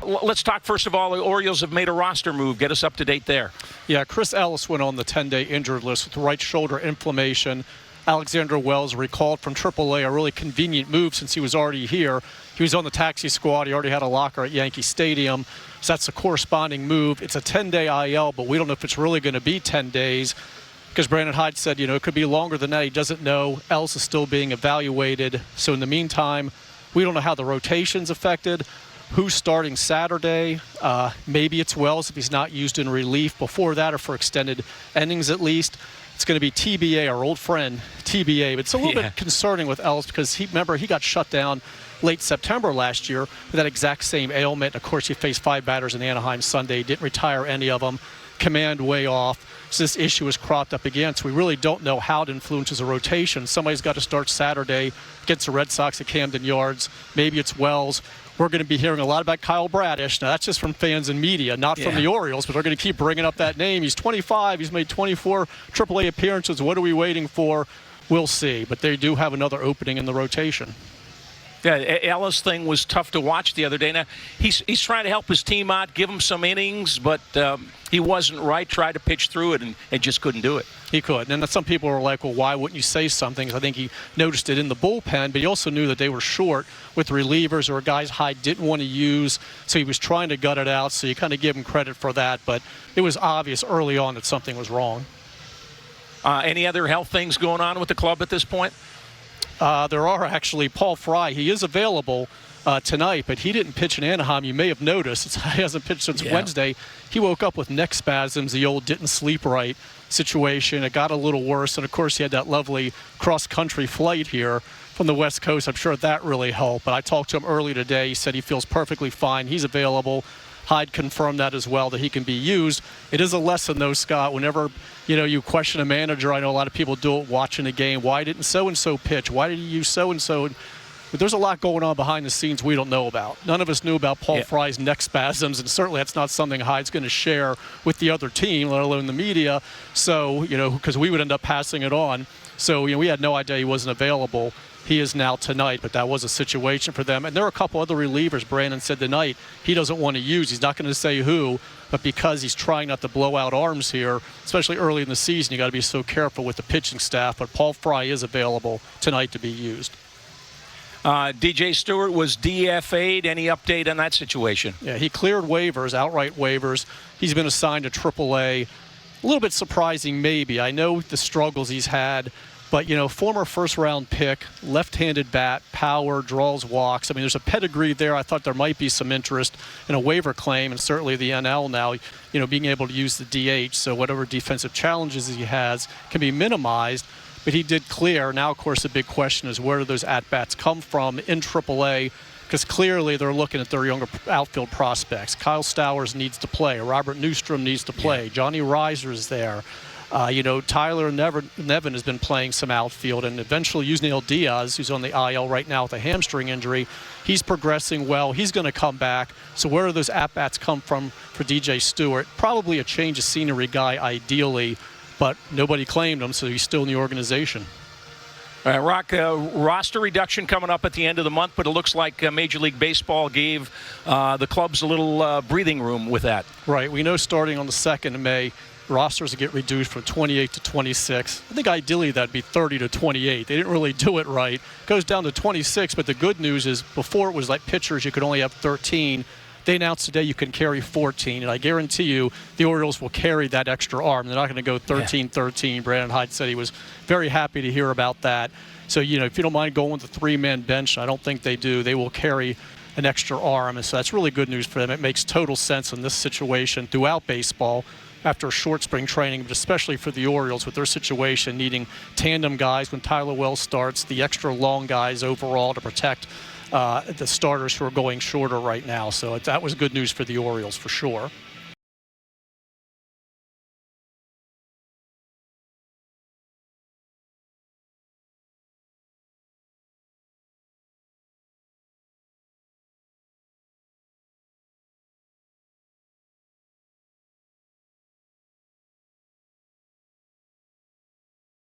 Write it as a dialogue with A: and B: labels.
A: Let's talk, first of all, the Orioles have made a roster move. Get us up to date there.
B: Yeah, Chris Ellis went on the 10-day injured list with right shoulder inflammation. Alexander Wells recalled from AAA, a really convenient move since he was already here. He was on the taxi squad. He already had a locker at Yankee Stadium. So that's a corresponding move. It's a 10-day IL, but we don't know if it's really going to be 10 days because Brandon Hyde said, it could be longer than that. He doesn't know. Ellis is still being evaluated. So in the meantime, we don't know how the rotation's affected. Who's starting Saturday? Maybe it's Wells if he's not used in relief before that or for extended innings at least. It's going to be TBA, our old friend, TBA. But it's a little bit concerning with Ellis because he got shut down late September last year with that exact same ailment. Of course, he faced 5 batters in Anaheim Sunday, didn't retire any of them, command way off. So this issue has cropped up again. So we really don't know how it influences a rotation. Somebody's got to start Saturday against the Red Sox at Camden Yards. Maybe it's Wells. We're going to be hearing a lot about Kyle Bradish. Now, that's just from fans and media, not from the Orioles, but they're going to keep bringing up that name. He's 25. He's made 24 AAA appearances. What are we waiting for? We'll see. But they do have another opening in the rotation.
A: Yeah, Ellis thing was tough to watch the other day. Now, he's trying to help his team out, give him some innings, but he wasn't right, tried to pitch through it, and just couldn't do it.
B: He could. And some people were like, well, why wouldn't you say something? I think he noticed it in the bullpen, but he also knew that they were short with relievers or guys Hyde didn't want to use, so he was trying to gut it out, so you kind of give him credit for that, but it was obvious early on that something was wrong.
A: Any other health things going on with the club at this point?
B: There are actually. Paul Fry, he is available tonight, but he didn't pitch in Anaheim. You may have noticed. He hasn't pitched since Wednesday. He woke up with neck spasms, the old didn't sleep right situation. It got a little worse, and of course he had that lovely cross-country flight here from the West Coast. I'm sure that really helped, but I talked to him early today. He said he feels perfectly fine. He's available. Hyde confirmed that as well, that he can be used. It is a lesson, though, Scott, whenever you question a manager. I know a lot of people do it watching a game. Why didn't so-and-so pitch? Why did he use so-and-so? But there's a lot going on behind the scenes we don't know about. None of us knew about Paul Fry's neck spasms, and certainly that's not something Hyde's going to share with the other team, let alone the media. So, because we would end up passing it on. So, we had no idea he wasn't available. He is now tonight, but that was a situation for them. And there are a couple other relievers, Brandon said tonight, he doesn't want to use. He's not going to say who, but because he's trying not to blow out arms here, especially early in the season, you got to be so careful with the pitching staff. But Paul Fry is available tonight to be used.
A: DJ Stewart was DFA'd. Any update on that situation?
B: Yeah, he cleared waivers, outright waivers. He's been assigned to AAA. A little bit surprising, maybe. I know the struggles he's had. But, former first-round pick, left-handed bat, power, draws walks. I mean, there's a pedigree there. I thought there might be some interest in a waiver claim, and certainly the NL now, being able to use the DH. So whatever defensive challenges he has can be minimized. But he did clear. Now, of course, the big question is where do those at-bats come from in AAA? Because clearly they're looking at their younger outfield prospects. Kyle Stowers needs to play. Robert Newstrom needs to play. Johnny Reiser is there. Tyler Nevin has been playing some outfield, and eventually Yusniel Diaz, who's on the IL right now with a hamstring injury, he's progressing well. He's going to come back. So where do those at-bats come from for DJ Stewart? Probably a change of scenery guy, ideally, but nobody claimed him, so he's still in the organization.
A: Roch, roster reduction coming up at the end of the month, but it looks like Major League Baseball gave the clubs a little breathing room with that.
B: Right. We know starting on the 2nd of May, rosters get reduced from 28 to 26. I think ideally that'd be 30 to 28. They didn't really do it right. It goes down to 26, but the good news is before it was like pitchers, you could only have 13. They announced today you can carry 14, and I guarantee you the Orioles will carry that extra arm. They're not going to go 13-13. Brandon Hyde said he was very happy to hear about that. So, if you don't mind going with the 3-man bench, I don't think they do. They will carry an extra arm, and so that's really good news for them. It makes total sense in this situation throughout baseball after a short spring training, but especially for the Orioles with their situation, needing tandem guys when Tyler Wells starts, the extra long guys overall to protect the starters who are going shorter right now. So that was good news for the Orioles for sure.